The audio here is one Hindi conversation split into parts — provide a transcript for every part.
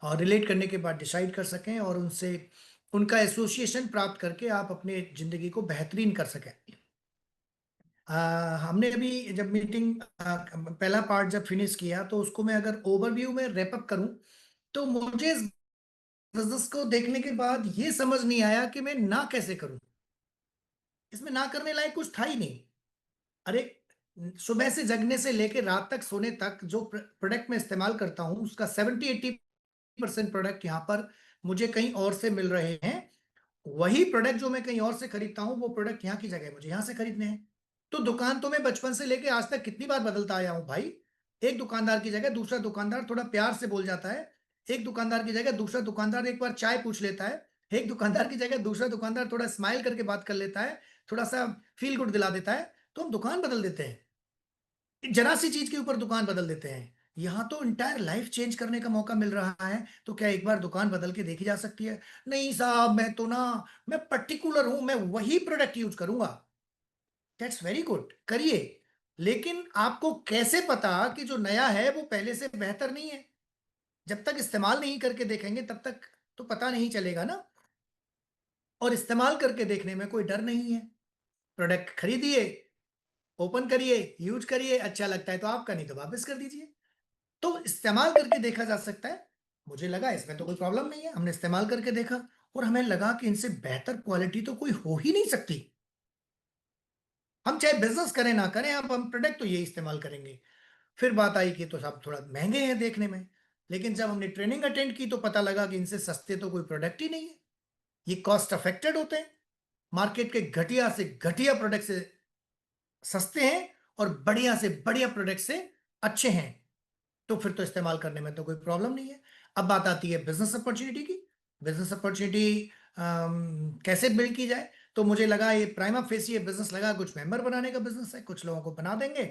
और रिलेट करने के बाद डिसाइड कर सकें और उनसे उनका एसोसिएशन प्राप्त करके आप अपने जिंदगी को बेहतरीन कर सकें। हमने अभी जब मीटिंग पहला पार्ट जब फिनिश किया तो उसको मैं अगर ओवरव्यू में रैप अप करूं तो मुझे इस बिजनेस को देखने के बाद ये समझ नहीं आया कि मैं ना कैसे करूं। इसमें ना करने लायक कुछ था ही नहीं। अरे, सुबह से जगने से लेकर रात तक सोने तक जो प्रोडक्ट मैं इस्तेमाल करता हूं उसका 70-80% प्रोडक्ट यहाँ पर मुझे कहीं और से मिल रहे हैं। वही प्रोडक्ट जो मैं कहीं और से खरीदता हूँ वो प्रोडक्ट यहाँ की जगह मुझे यहाँ से खरीदने हैं। तो दुकान तो मैं बचपन से लेके आज तक कितनी बार बदलता आया हूँ भाई। एक दुकानदार की जगह दूसरा दुकानदार थोड़ा प्यार से बोल जाता है। एक दुकानदार की जगह दूसरा दुकानदार एक बार चाय पूछ लेता है। एक दुकानदार की जगह दूसरा दुकानदार थोड़ा स्माइल करके बात कर लेता है, थोड़ा सा फील गुड दिला देता है, तो हम दुकान बदल देते हैं। जरा सी चीज के ऊपर दुकान बदल देते हैं। यहाँ तो इंटायर लाइफ चेंज करने का मौका मिल रहा है, तो क्या एक बार दुकान बदल के देखी जा सकती है? नहीं साहब, मैं तो ना, मैं पर्टिकुलर हूं, मैं वही प्रोडक्ट यूज करूंगा। दैट्स वेरी गुड, करिए। लेकिन आपको कैसे पता कि जो नया है वो पहले से बेहतर नहीं है? जब तक इस्तेमाल नहीं करके देखेंगे तब तक तो पता नहीं चलेगा ना। और इस्तेमाल करके देखने में कोई डर नहीं है। प्रोडक्ट खरीदिए, ओपन करिए, यूज करिए, अच्छा लगता है तो आपका, नहीं तो वापस कर दीजिए। तो इस्तेमाल करके देखा जा सकता है। मुझे लगा इसमें तो कोई प्रॉब्लम नहीं है, हमने इस्तेमाल करके देखा और हमें लगा कि इनसे बेहतर क्वालिटी तो कोई हो ही नहीं सकती। हम चाहे बिजनेस करें ना करें, अब हम प्रोडक्ट तो ये इस्तेमाल करेंगे। फिर बात आई कि तो सब थोड़ा महंगे हैं देखने में। लेकिन जब हमने ट्रेनिंग अटेंड की तो पता लगा कि इनसे सस्ते तो कोई प्रोडक्ट ही नहीं है। ये कॉस्ट अफेक्टेड होते हैं। मार्केट के घटिया से घटिया प्रोडक्ट से सस्ते हैं और बढ़िया से बढ़िया प्रोडक्ट से अच्छे हैं। तो फिर तो इस्तेमाल करने में तो कोई प्रॉब्लम नहीं है। अब बात आती है बिजनेस अपॉर्चुनिटी की। बिजनेस अपॉर्चुनिटी कैसे बिल्ड की जाए? तो मुझे लगा ये प्राइमा फेसी बिजनेस लगा कुछ मेंबर बनाने का बिजनेस है, कुछ लोगों को बना देंगे।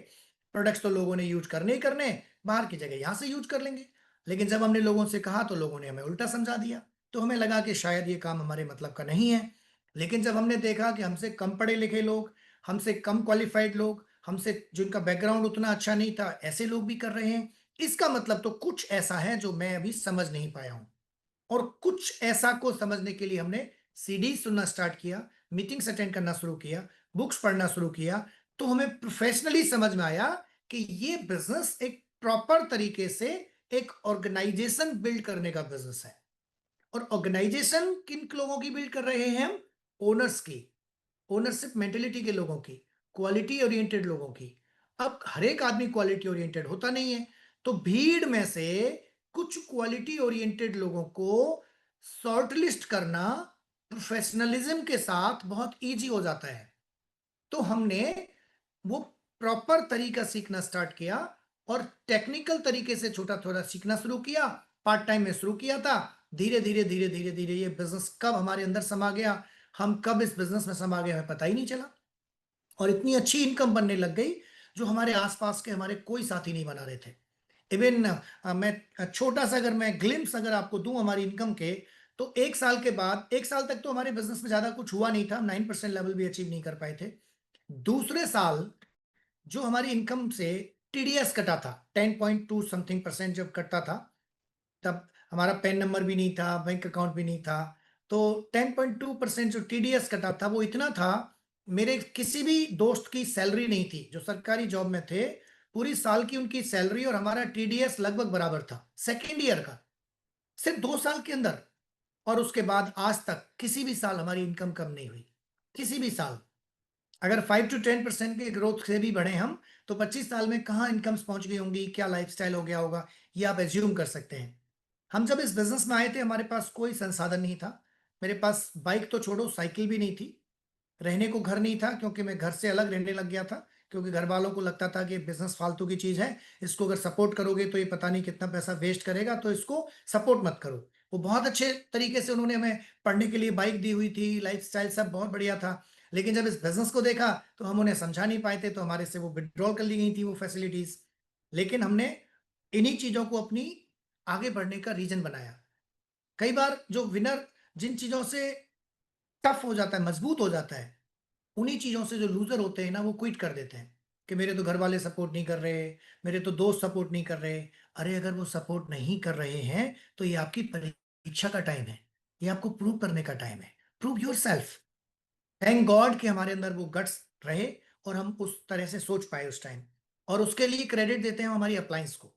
प्रोडक्ट्स तो लोगों ने यूज करने ही करने हैं, बाहर की जगह यहां से यूज कर लेंगे। लेकिन जब हमने लोगों से कहा तो लोगों ने हमें उल्टा समझा दिया। तो हमें लगा कि शायद ये काम हमारे मतलब का नहीं है। लेकिन जब हमने देखा कि हमसे कम पढ़े लिखे लोग, हमसे कम क्वालिफाइड लोग, हमसे जिनका बैकग्राउंड उतना अच्छा नहीं था, ऐसे लोग भी कर रहे हैं, इसका मतलब तो कुछ ऐसा है जो मैं अभी समझ नहीं पाया हूं। और कुछ ऐसा को समझने के लिए हमने सीडी सुनना स्टार्ट किया, मीटिंग्स अटेंड करना शुरू किया, बुक्स पढ़ना शुरू किया। तो हमें प्रोफेशनली समझ में आया कि ये बिजनेस एक प्रॉपर तरीके से एक ऑर्गेनाइजेशन बिल्ड करने का बिजनेस है। और ऑर्गेनाइजेशन किन लोगों की बिल्ड कर रहे हैं हम? ओनर्स की, ओनरशिप मेंटेलिटी के लोगों की, क्वालिटी ओरिएंटेड लोगों की। अब हर एक आदमी क्वालिटी ओरिएंटेड होता नहीं है। तो भीड़ में से कुछ क्वालिटी ओरिएंटेड लोगों को शॉर्टलिस्ट करना प्रोफेशनलिज्म के साथ बहुत इजी हो जाता है। तो हमने वो प्रॉपर तरीका सीखना स्टार्ट किया और टेक्निकल तरीके से छोटा थोड़ा सीखना शुरू किया। पार्ट टाइम में शुरू किया था। धीरे धीरे धीरे धीरे धीरे ये बिजनेस कब हमारे अंदर समा गया, हम कब इस बिजनेस में समा गए, हमें पता ही नहीं चला। और इतनी अच्छी इनकम बनने लग गई जो हमारे आसपास के हमारे कोई साथी नहीं बना रहे थे। इवन मैं छोटा सा अगर मैं ग्लिम्स अगर आपको दूं हमारी इनकम के, तो एक साल के बाद, एक साल तक तो हमारे बिजनेस में ज्यादा कुछ हुआ नहीं था, 9% लेवल भी अचीव नहीं कर पाए थे। दूसरे साल जो हमारी इनकम से टीडीएस कटा था, 10.2 समथिंग परसेंट जब कटता था, तब हमारा पैन नंबर भी नहीं था, बैंक अकाउंट भी नहीं था। तो 10.2% जो टीडीएस कटा था वो इतना था, मेरे किसी भी दोस्त की सैलरी नहीं थी जो सरकारी जॉब में थे। पूरी साल की उनकी सैलरी और हमारा टीडीएस लगभग बराबर था सेकेंड ईयर का, सिर्फ 2 साल के अंदर। और उसके बाद आज तक किसी भी साल हमारी इनकम कम नहीं हुई, किसी भी साल। अगर 5 to 10% के ग्रोथ से भी बढ़े हम, तो 25 साल में कहाँ इनकम्स पहुंच गई होंगी, क्या लाइफस्टाइल हो गया होगा, ये आप एज्यूम कर सकते हैं। हम जब इस बिजनेस में आए थे हमारे पास कोई संसाधन नहीं था। मेरे पास बाइक तो छोड़ो, साइकिल भी नहीं थी। रहने को घर नहीं था क्योंकि मैं घर से अलग रहने लग गया था। क्योंकि घर वालों को लगता था कि बिजनेस फालतू की चीज है, इसको अगर सपोर्ट करोगे तो ये पता नहीं कितना पैसा वेस्ट करेगा, तो इसको सपोर्ट मत करो। वो बहुत अच्छे तरीके से उन्होंने हमें पढ़ने के लिए बाइक दी हुई थी, लाइफस्टाइल सब बहुत बढ़िया था। लेकिन जब इस बिजनेस को देखा तो हम उन्हें समझा नहीं पाए थे, तो हमारे से वो विड्रॉल कर ली गई थी वो फैसिलिटीज। लेकिन हमने इन्हीं चीजों को अपनी आगे बढ़ने का रीजन बनाया। कई बार जो विनर जिन चीजों से टफ हो जाता है, मजबूत हो जाता है, उन्हीं चीजों से जो लूजर होते हैं ना वो क्विट कर देते हैं कि मेरे तो घर वाले सपोर्ट नहीं कर रहे, मेरे तो दोस्त सपोर्ट नहीं कर रहे। अरे अगर वो सपोर्ट नहीं कर रहे हैं तो ये आपकी परीक्षा का टाइम है, ये आपको प्रूव करने का टाइम है। Prove your self. Thank God कि हमारे अंदर वो गट्स रहे और हम उस तरह से सोच पाए उस टाइम। और उसके लिए क्रेडिट देते हैं हम हमारी अप्लायंस को।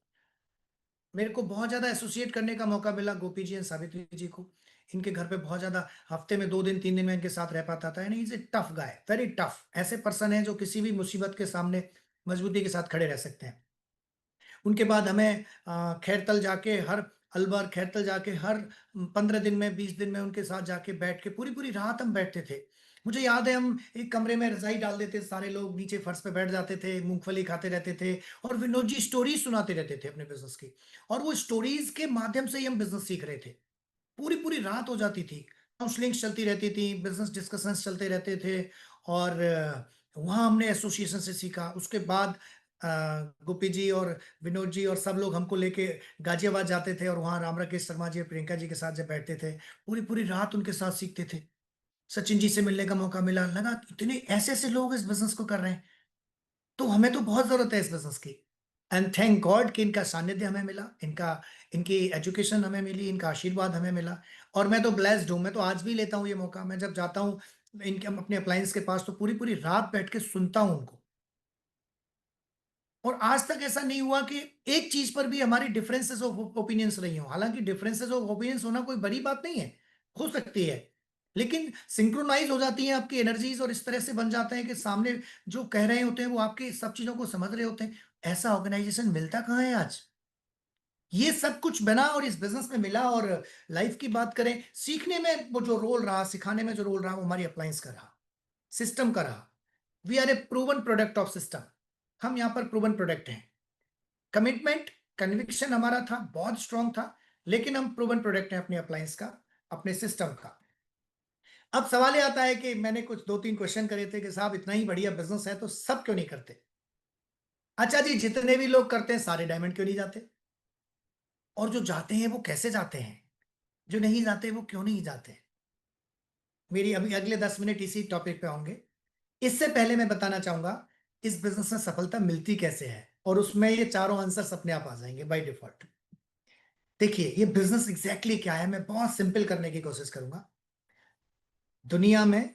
मेरे को बहुत ज्यादा एसोसिएट करने का मौका मिला गोपी जी एंड सावित्री जी को। इनके घर पे बहुत ज्यादा, हफ्ते में 2 दिन 3 दिन में इनके साथ रह पाता था। Is a tough guy, very tough. ऐसे पर्सन है जो किसी भी मुसीबत के सामने मजबूती के साथ खड़े रह सकते हैं। उनके बाद हमें खैरतल जाके हर अलवर खैरतल जाके हर 15 दिन में 20 दिन में उनके साथ जाके बैठ के पूरी पूरी रात हम बैठते थे। मुझे याद है हम एक कमरे में रजाई डाल देते, सारे लोग नीचे फर्श पे बैठ जाते थे, मूंगफली खाते रहते थे और विनोद जी स्टोरीज सुनाते रहते थे अपने बिजनेस की। और वो स्टोरीज के माध्यम से ही हम बिजनेस सीख रहे थे। पूरी पूरी रात हो जाती थी, काउंसलिंग्स चलती रहती थी, बिजनेस डिस्कशंस चलते रहते थे। और वहाँ हमने एसोसिएशन से सीखा। उसके बाद गोपी जी और विनोद जी और सब लोग हमको लेके गाजियाबाद जाते थे और वहाँ राम राकेश शर्मा जी और प्रियंका जी के साथ जब बैठते थे, पूरी पूरी रात उनके साथ सीखते थे। सचिन जी से मिलने का मौका मिला, लगा इतने ऐसे ऐसे लोग इस बिजनेस को कर रहे हैं, तो हमें तो बहुत जरूरत है इस बिजनेस की। एंड थैंक गॉड कि इनका सानिध्य हमें मिला, इनका इनकी एजुकेशन हमें मिली, इनका आशीर्वाद हमें मिला। और मैं तो ब्लेस्ड हूँ, मैं तो आज भी लेता हूँ ये मौका। मैं जब जाता हूँ इनके अपने अप्लायंस के पास तो पूरी पूरी रात बैठ के सुनता हूँ उनको। और आज तक ऐसा नहीं हुआ कि एक चीज पर भी हमारी डिफरेंसेस ऑफ ओपिनियंस रही हो। हालांकि डिफरेंसेस ऑफ ओपिनियंस होना कोई बड़ी बात नहीं है, हो सकती है, लेकिन सिंक्रोनाइज हो जाती है आपकी एनर्जीज और इस तरह से बन जाते हैं कि सामने जो कह रहे होते हैं वो आपकी सब चीजों को समझ रहे होते हैं। ऐसा ऑर्गेनाइजेशन मिलता कहाँ है आज। ये सब कुछ बना और इस बिजनेस में मिला। और लाइफ की बात करें, सीखने में वो जो रोल रहा, सिखाने में जो रोल रहा, वो हमारी अप्लायंस का रहा, सिस्टम का रहा। We are a proven product of system. हम यहाँ पर प्रूवन प्रोडक्ट हैं। कमिटमेंट, कन्विक्शन हमारा था, बहुत स्ट्रांग था, लेकिन हम प्रूवन प्रोडक्ट हैं अपने अप्लायंस का, अपने सिस्टम का। अब सवाल ये आता है कि मैंने कुछ 2-3 क्वेश्चन करे थे कि साहब इतना ही बढ़िया बिजनेस है तो सब क्यों नहीं करते। अच्छा जी, जितने भी लोग करते हैं सारे डायमंड क्यों नहीं जाते, और जो जाते हैं वो कैसे जाते हैं, जो नहीं जाते वो क्यों नहीं जाते। मेरी अभी अगले 10 मिनट इसी टॉपिक पे होंगे। इससे पहले मैं बताना चाहूंगा इस बिजनेस में सफलता मिलती कैसे है, और उसमें ये चारों आंसर्स अपने आप आ जाएंगे बाय डिफॉल्ट। देखिए ये बिजनेस एग्जैक्टली क्या है, मैं बहुत सिंपल करने की कोशिश करूंगा। दुनिया में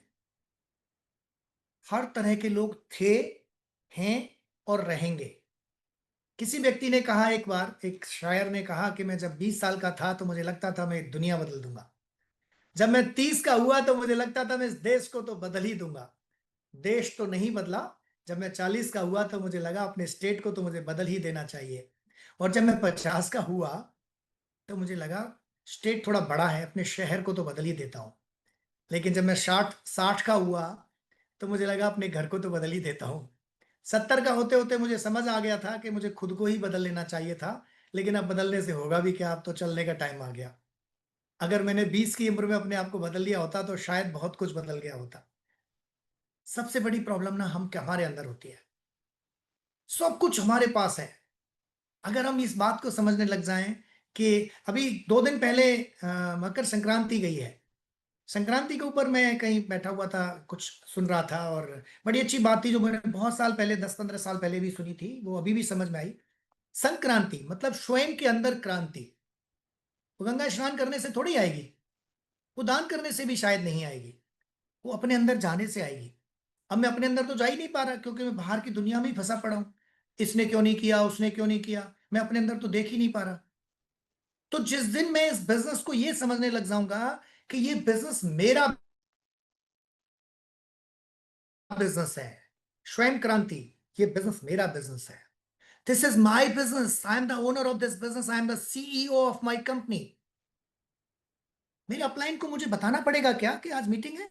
हर तरह के लोग थे, हैं और रहेंगे। किसी व्यक्ति ने कहा, एक बार एक शायर ने कहा कि मैं जब 20 साल का था तो मुझे लगता था मैं दुनिया बदल दूंगा। जब मैं 30 का हुआ तो मुझे लगता था मैं इस देश को तो बदल ही दूंगा। देश तो नहीं बदला। जब मैं 40 का हुआ तो मुझे लगा अपने स्टेट को तो मुझे बदल ही देना चाहिए। और जब मैं 50 का हुआ तो मुझे लगा स्टेट थोड़ा बड़ा है, अपने शहर को तो बदल ही देता हूँ। लेकिन जब मैं 60 का हुआ तो मुझे लगा अपने घर को तो बदल ही देता हूँ। 70 का होते होते मुझे समझ आ गया था कि मुझे खुद को ही बदल लेना चाहिए था। लेकिन अब बदलने से होगा भी क्या, अब तो चलने का टाइम आ गया। अगर मैंने 20 की उम्र में अपने आप को बदल लिया होता तो शायद बहुत कुछ बदल गया होता। सबसे बड़ी प्रॉब्लम ना हम हमारे अंदर होती है। सब कुछ हमारे पास है। अगर हम इस बात को समझने लग जाएं कि अभी 2 दिन पहले मकर संक्रांति गई है। संक्रांति के ऊपर मैं कहीं बैठा हुआ था, कुछ सुन रहा था, और बड़ी अच्छी बात थी जो मैंने बहुत साल पहले, 10-15 साल पहले भी सुनी थी, वो अभी भी समझ में आई। संक्रांति मतलब स्वयं के अंदर क्रांति। वो गंगा स्नान करने से थोड़ी आएगी, वो दान करने से भी शायद नहीं आएगी, वो अपने अंदर जाने से आएगी। अब मैं अपने अंदर तो जा ही नहीं पा रहा क्योंकि मैं बाहर की दुनिया में ही फंसा पड़ा हूं। इसने क्यों नहीं किया, उसने क्यों नहीं किया, मैं अपने अंदर तो देख ही नहीं पा रहा। तो जिस दिन मैं इस बिजनेस को ये समझने लग जाऊंगा कि ये बिजनेस मेरा बिजनेस है, स्वयं क्रांति, ये बिजनेस मेरा बिजनेस है, this is my business, I am the owner of this business, I am the CEO of my company. मेरे अपलाइन को मुझे बताना पड़ेगा क्या कि आज मीटिंग है?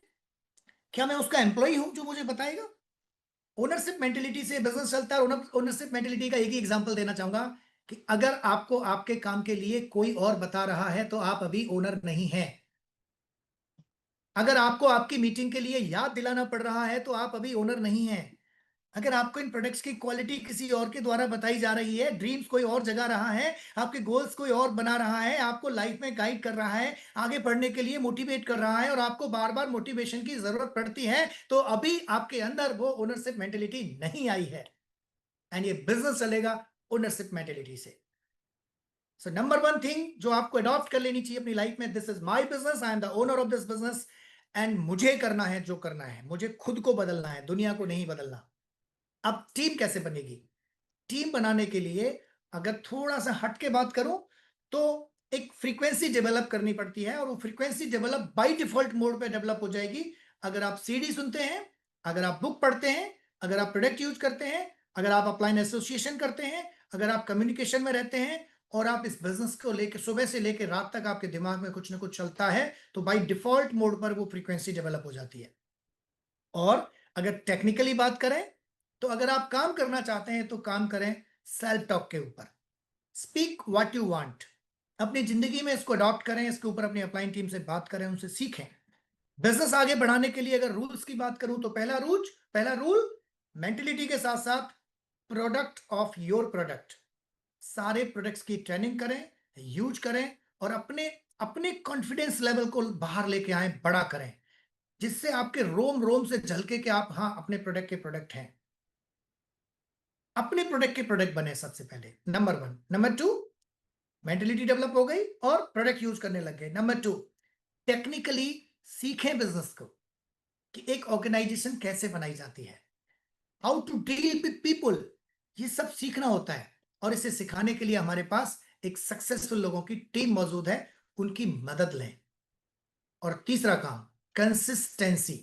क्या मैं उसका एम्प्लॉय हूं जो मुझे बताएगा? ओनरशिप मेंटेलिटी से बिजनेस चलता है। ओनरशिप मेंटेलिटी का एक ही एग्जांपल देना चाहूंगा कि अगर आपको आपके काम के लिए कोई और बता रहा है तो आप अभी ओनर नहीं हैं। अगर आपको आपकी मीटिंग के लिए याद दिलाना पड़ रहा है तो आप अभी ओनर नहीं हैं। अगर आपको इन प्रोडक्ट्स की क्वालिटी किसी और के द्वारा बताई जा रही है, ड्रीम्स कोई और जगा रहा है, आपके गोल्स कोई और बना रहा है, आपको लाइफ में गाइड कर रहा है, आगे बढ़ने के लिए मोटिवेट कर रहा है, और आपको बार बार मोटिवेशन की जरूरत पड़ती है, तो अभी आपके अंदर वो ओनरशिप मेंटेलिटी नहीं आई है। एंड ये बिजनेस चलेगा ओनरशिप मेंटेलिटी से। सो नंबर वन थिंग जो आपको अडॉप्ट कर लेनी चाहिए अपनी लाइफ में, this is my business, I am the owner of this business, and मुझे करना है जो करना है, मुझे खुद को बदलना है, दुनिया को नहीं बदलना। अब टीम कैसे बनेगी? टीम बनाने के लिए अगर थोड़ा सा हट के बात करूं तो एक फ्रीक्वेंसी डेवलप करनी पड़ती है, और वो frequency develop by default mode पे डेवलप हो जाएगी अगर आप सीडी सुनते हैं, अगर आप बुक पढ़ते हैं, अगर आप प्रोडक्ट यूज करते हैं, अगर आप अपलाइन एसोसिएशन करते हैं, अगर आप कम्युनिकेशन में रहते हैं, और आप इस बिजनेस को लेकर सुबह से लेकर रात तक आपके दिमाग में कुछ ना कुछ चलता है, तो बाय डिफॉल्ट मोड पर वो फ्रीक्वेंसी डेवलप हो जाती है। और अगर टेक्निकली बात करें तो अगर आप काम करना चाहते हैं तो काम करें सेल्फ टॉक के ऊपर, स्पीक व्हाट यू वांट। अपनी जिंदगी में इसको अडॉप्ट करें, इसके ऊपर अपनी अपलाइन टीम से बात करें, उनसे सीखें। बिजनेस आगे बढ़ाने के लिए अगर रूल्स की बात करूं तो पहला रूल मेंटेलिटी के साथ साथ प्रोडक्ट ऑफ योर प्रोडक्ट। सारे प्रोडक्ट्स की ट्रेनिंग करें, यूज करें, और अपने अपने कॉन्फिडेंस लेवल को बाहर लेके आए, बड़ा करें, जिससे आपके रोम रोम से झलके कि आप हाँ अपने प्रोडक्ट के प्रोडक्ट हैं। अपने प्रोडक्ट के प्रोडक्ट बने सबसे पहले, number one. Number two, mentality develop हो गई और प्रोडक्ट यूज करने लग गए। नंबर टू, टेक्निकली सीखें बिजनेस को कि एक ऑर्गेनाइजेशन कैसे बनाई जाती है, how to deal with people, ये सब सीखना होता है। और इसे सिखाने के लिए हमारे पास एक सक्सेसफुल लोगों की टीम मौजूद है, उनकी मदद लें। और तीसरा काम, कंसिस्टेंसी,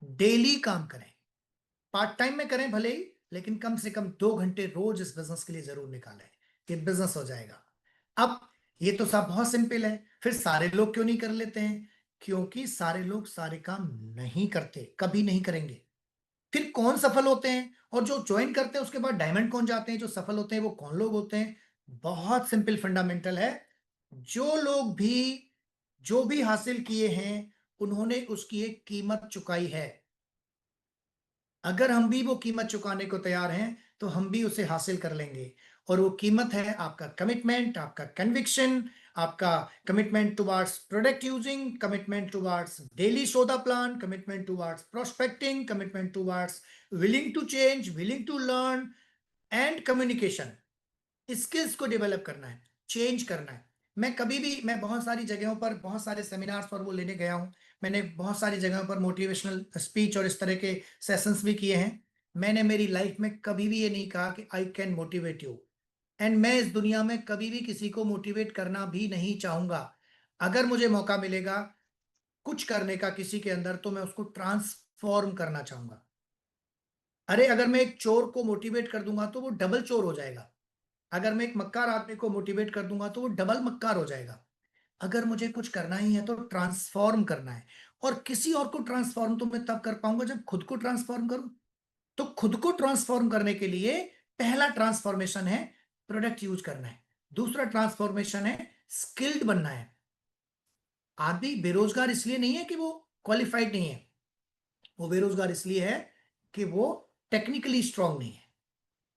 डेली काम करें, पार्ट टाइम में करें भले ही, लेकिन कम से कम 2 घंटे रोज इस बिजनेस के लिए जरूर निकालें, ये बिजनेस हो जाएगा। अब ये तो सब बहुत सिंपल है, फिर सारे लोग क्यों नहीं कर लेते हैं? क्योंकि सारे लोग सारे काम नहीं करते, कभी नहीं करेंगे। फिर कौन सफल होते हैं, और जो ज्वाइन करते हैं उसके बाद डायमंड कौन जाते हैं, जो सफल होते हैं वो कौन लोग होते हैं? बहुत सिंपल फंडामेंटल है। जो लोग भी जो भी हासिल किए हैं, उन्होंने उसकी एक कीमत चुकाई है। अगर हम भी वो कीमत चुकाने को तैयार हैं तो हम भी उसे हासिल कर लेंगे। और वो कीमत है आपका कमिटमेंट, आपका कन्विक्शन, आपका commitment towards product using, commitment towards daily सौदा plan, commitment towards prospecting, commitment towards willing to change, willing to learn, and communication. Skills को डेवलप करना है, चेंज करना है। मैं बहुत सारी जगहों पर, बहुत सारे सेमिनार्स पर वो लेने गया हूं। मैंने बहुत सारी जगहों पर मोटिवेशनल स्पीच और इस तरह के सेशंस भी किए हैं। मैंने मेरी लाइफ में कभी भी ये नहीं कहा कि I can motivate you, and मैं इस दुनिया में कभी भी किसी को मोटिवेट करना भी नहीं चाहूंगा। अगर मुझे मौका मिलेगा कुछ करने का किसी के अंदर, तो मैं उसको ट्रांसफॉर्म करना चाहूंगा। अरे अगर मैं एक चोर को मोटिवेट कर दूंगा तो वो डबल चोर हो जाएगा। अगर मैं एक मक्कार आदमी को मोटिवेट कर दूंगा तो वो डबल मक्कार हो जाएगा। अगर मुझे कुछ करना ही है तो ट्रांसफॉर्म करना है। और किसी और को ट्रांसफॉर्म तो मैं तब कर पाऊंगा जब खुद को ट्रांसफॉर्म करूं। तो खुद को ट्रांसफॉर्म करने के लिए पहला ट्रांसफॉर्मेशन है प्रोडक्ट यूज करना है, दूसरा ट्रांसफॉर्मेशन है स्किल्ड बनना है। आदमी बेरोजगार इसलिए नहीं है कि वो क्वालिफाइड नहीं है, वो बेरोजगार इसलिए है कि वो टेक्निकली स्ट्रांग नहीं है।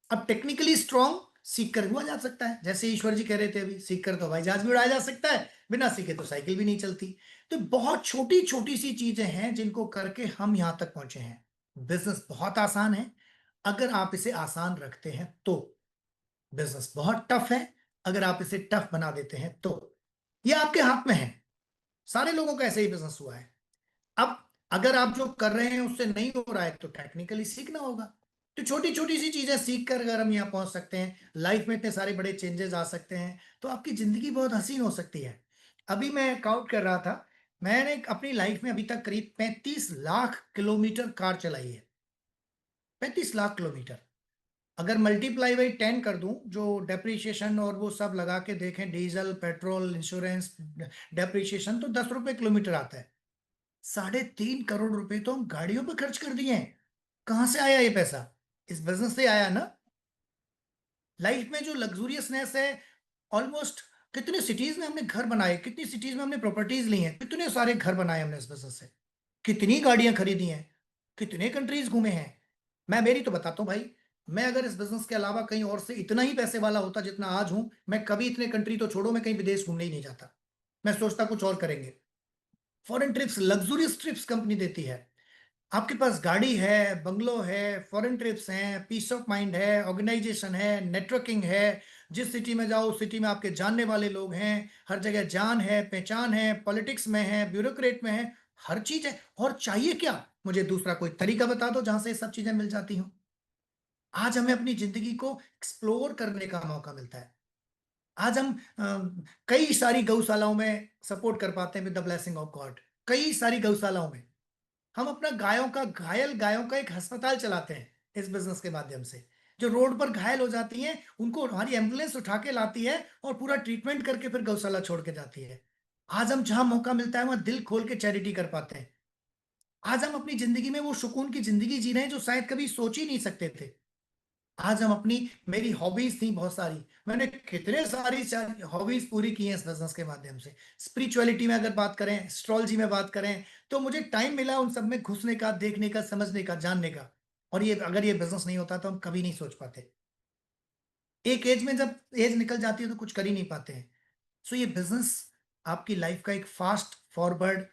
अब टेक्निकली स्ट्रांग सीख कर हुआ जा सकता है, जैसे ईश्वर जी कह रहे थे अभी, सीख कर तो हवाई जहाज भी उड़ाया जा सकता है, बिना सीखे तो साइकिल भी नहीं चलती। तो बहुत छोटी छोटी सी चीजें हैं जिनको करके हम यहां तक पहुंचे हैं। बिजनेस बहुत आसान है अगर आप इसे आसान रखते हैं तो, बिजनेस बहुत टफ है अगर आप इसे टफ बना देते हैं तो। ये आपके हाथ में है। सारे लोगों का ऐसे ही बिजनेस हुआ है। अब अगर आप जो कर रहे हैं उससे नहीं हो रहा है तो टेक्निकली सीखना होगा। तो छोटी छोटी सी चीजें सीख कर अगर हम यहाँ पहुंच सकते हैं, लाइफ में इतने सारे बड़े चेंजेस आ सकते हैं, तो आपकी जिंदगी बहुत हसीन हो सकती है। अभी मैं काउंट कर रहा था, मैंने अपनी लाइफ में अभी तक करीब 35 लाख किलोमीटर कार चलाई है। 35 लाख किलोमीटर अगर मल्टीप्लाई बाई 10 कर दूं, जो डेप्रिसिएशन और वो सब लगा के देखें, डीजल पेट्रोल इंश्योरेंस डेप्रिसिएशन, तो 10 रुपए किलोमीटर आता है। 3.5 करोड़ रुपए तो हम गाड़ियों पर खर्च कर दिए हैं। कहां से आया ये पैसा? इस बिजनेस से आया ना। लाइफ में जो लग्जूरियसनेस है, ऑलमोस्ट कितने सिटीज में हमने घर बनाए, कितनी सिटीज में हमने प्रॉपर्टीज ली हैं, कितने सारे घर बनाए हमने इस बिजनेस से, कितनी गाड़ियां खरीदी हैं, कितने कंट्रीज घूमे हैं। मैं मेरी तो बताता हूँ भाई, मैं अगर इस बिजनेस के अलावा कहीं और से इतना ही पैसे वाला होता जितना आज हूं, मैं कभी इतने कंट्री तो छोड़ो, मैं कहीं विदेश घूमने ही नहीं जाता। मैं सोचता कुछ और करेंगे। Foreign trips, luxurious trips company देती है। आपके पास गाड़ी है, बंगलो है, फॉरेन ट्रिप्स हैं, पीस ऑफ माइंड है, ऑर्गेनाइजेशन है, नेटवर्किंग है, जिस सिटी में जाओ उस सिटी में आपके जानने वाले लोग हैं, हर जगह जान है, पहचान है, पॉलिटिक्स में है, ब्यूरोक्रेट में है, हर चीज है। और चाहिए क्या? मुझे दूसरा कोई तरीका बता दो जहां से ये सब चीजें मिल जाती हो। आज हमें अपनी जिंदगी को एक्सप्लोर करने का मौका मिलता है। आज हम कई सारी गौशालाओं में सपोर्ट कर पाते हैं with the blessing of God. कई सारी गौशालाओं में हम अपना घायल गायों का एक अस्पताल चलाते हैं इस बिजनेस के माध्यम से। जो रोड पर घायल हो जाती हैं उनको हमारी एम्बुलेंस उठा के लाती है और पूरा ट्रीटमेंट करके फिर गौशाला छोड़ के जाती है। आज हम जहां मौका मिलता है वहां दिल खोल के चैरिटी कर पाते हैं। आज हम अपनी जिंदगी में वो सुकून की जिंदगी जी रहे हैं जो शायद कभी सोच ही नहीं सकते थे। आज हम अपनी मेरी हॉबीज थी बहुत सारी, मैंने कितने सारी हॉबीज पूरी की हैं इस बिजनेस के माध्यम से। स्पिरिचुअलिटी में अगर बात करें, एस्ट्रोलॉजी में बात करें, तो मुझे टाइम मिला उन सब में घुसने का, देखने का, समझने का, जानने का। और ये अगर ये बिजनेस नहीं होता तो हम कभी नहीं सोच पाते। एक एज में जब एज निकल जाती है तो कुछ कर ही नहीं पाते हैं। सो ये बिजनेस आपकी लाइफ का एक fast forward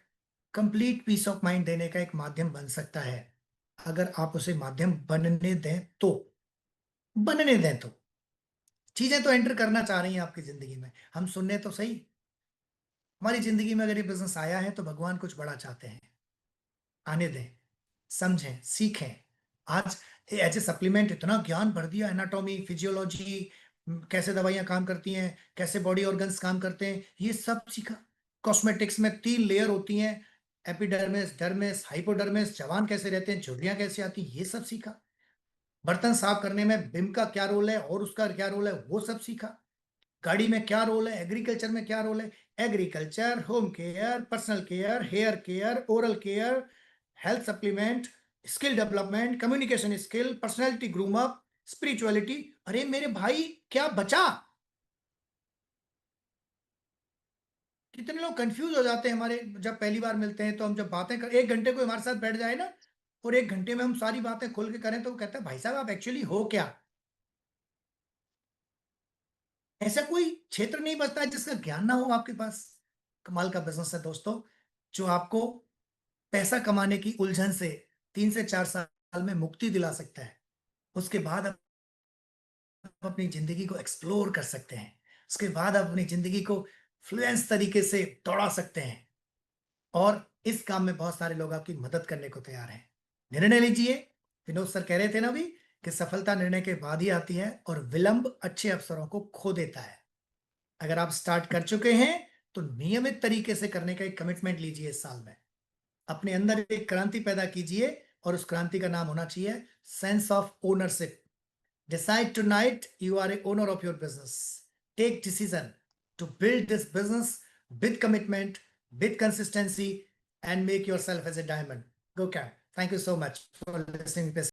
complete piece of mind देने का एक माध्यम बन सकता है, अगर आप उसे माध्यम बनने दें तो। बनने दें तो चीजें तो एंटर करना चाह रही हैं आपकी जिंदगी में, हम सुनने तो सही। हमारी जिंदगी में अगर ये बिजनेस आया है तो भगवान कुछ बड़ा चाहते हैं। आने दें, समझें, सीखें। आज एज ए सप्लीमेंट इतना ज्ञान भर दिया, एनाटॉमी, फिजियोलॉजी, कैसे दवाइयां काम करती हैं, कैसे बॉडी ऑर्गन्स काम करते हैं, ये सब सीखा। कॉस्मेटिक्स में 3 लेयर होती हैं, एपिडर्मिस, डर्मिस, हाइपोडर्मिस, जवान कैसे रहते हैं, झुर्रियां कैसे आती हैं, ये सब सीखा। बर्तन साफ करने में बिम का क्या रोल है और उसका क्या रोल है, वो सब सीखा। गाड़ी में क्या रोल है, एग्रीकल्चर में क्या रोल है, agriculture, home care, personal care, hair care, oral care, health supplement, skill development, communication skill, personality groom up, spirituality. अरे मेरे भाई, क्या बचा? कितने लोग कंफ्यूज हो जाते हैं हमारे, जब पहली बार मिलते हैं तो हम जब बातें कर, 1 घंटे को हमारे साथ बैठ जाए ना, और 1 घंटे में हम सारी बातें खोल के करें तो वो कहता है भाई साहब आप एक्चुअली हो क्या। ऐसा कोई क्षेत्र नहीं बचता है जिसका ज्ञान ना हो आपके पास। कमाल का बिजनेस है दोस्तों, जो आपको पैसा कमाने की उलझन से 3 से 4 साल में मुक्ति दिला सकता है। उसके बाद आप अपनी जिंदगी को एक्सप्लोर कर सकते हैं। उसके बाद आप अपनी जिंदगी को फ्लुएंस तरीके से दौड़ा सकते हैं। और इस काम में बहुत सारे लोग आपकी मदद करने को तैयार हैं। निर्णय लीजिए। विनोद सर कह रहे थे ना अभी कि सफलता निर्णय के बाद ही आती है और विलंब अच्छे अवसरों को खो देता है। अगर आप स्टार्ट कर चुके हैं तो नियमित तरीके से करने का एक कमिटमेंट लीजिए इस साल में। अपने अंदर एक क्रांति पैदा कीजिए और उस क्रांति का नाम होना चाहिए sense of ownership. Decide tonight you are a owner of your business. Take decision to build this business with commitment, with consistency, and make your self as a diamond. Go can. Thank you so much for listening.